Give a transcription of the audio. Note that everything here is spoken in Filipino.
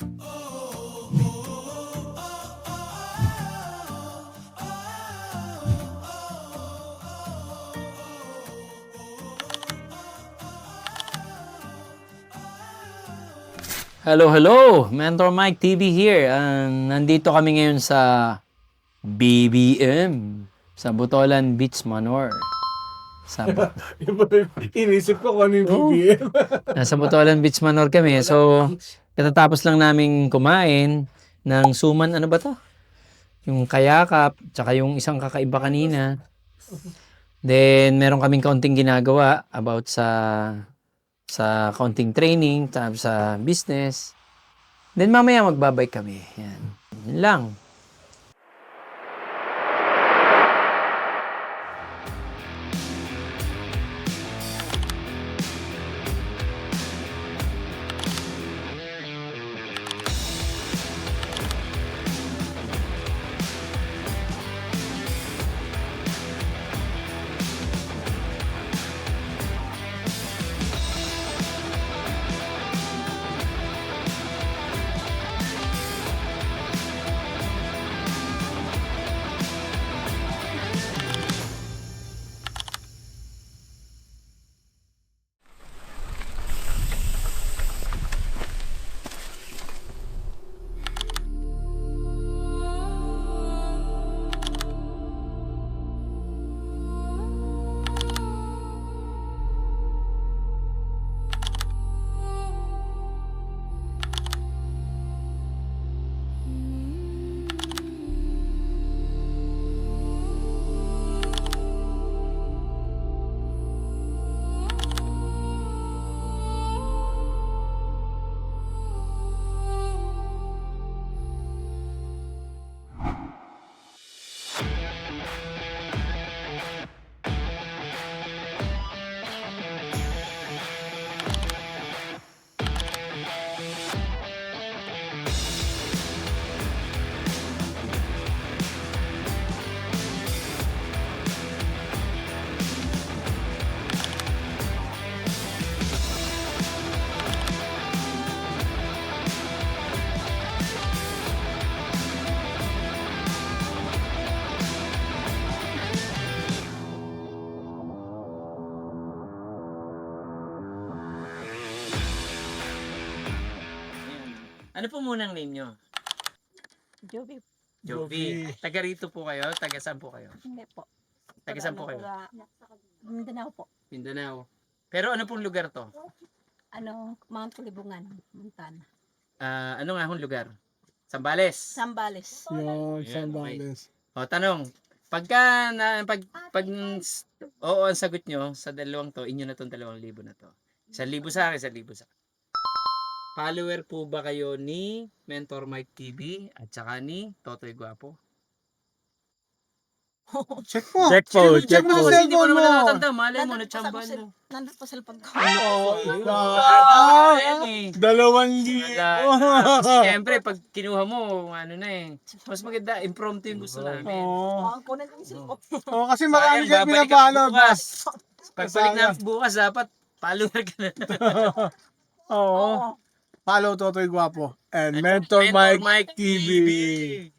Hello, hello! Mentor Mike TV here. Nandito kami ngayon sa BBM, sa Butolan Beach Manor. Inisip ko kung ano yung BBM. Nasa Butolan Beach Manor kami. So, katatapos lang namin kumain ng suman, ano ba to? Yung kayakap, tsaka yung isang kakaiba kanina. Then, meron kaming kaunting ginagawa about sa kaunting training, tapos sa business. Then mamaya magbabike kami. Yan. Yun lang. Ano po munang name nyo? Joby. Jovi. Taga rito po kayo? Taga saan po kayo? Hindi po. Taga saan po kayo? Mindanao po. Mindanao. Pero ano pong lugar to? Mount Libungan, Montana. Ano nga hong lugar? Sambales. Sambales. Yung Ayan, Sambales. O, tanong. Pag oo ang sagot nyo sa dalawang to, inyo na tong 2,000 na to. 1,000 sa akin, 1,000 sa akin. Follower po ba kayo ni Mentor Mike TV at saka ni Totoy Guapo? Check mo. Check mo mo. sa Hindi mo cellphone naman mo. nakatanda. Malay mo, natsambahan mo. Nandun po sa cellphone ko. Ayan eh. 2,000. Siyempre, pag kinuha mo, ano na eh. Mas maganda, impromptu yung gusto namin. Oo. Ang kunan ko yung cellphone. Oo, kasi marami Sayang, kayo babalik ka pinapalo. bukas. Pagbalik na Sayang. bukas, dapat follower ka na. Oo. Follow Totoy Guapo and Mentor Mike TV.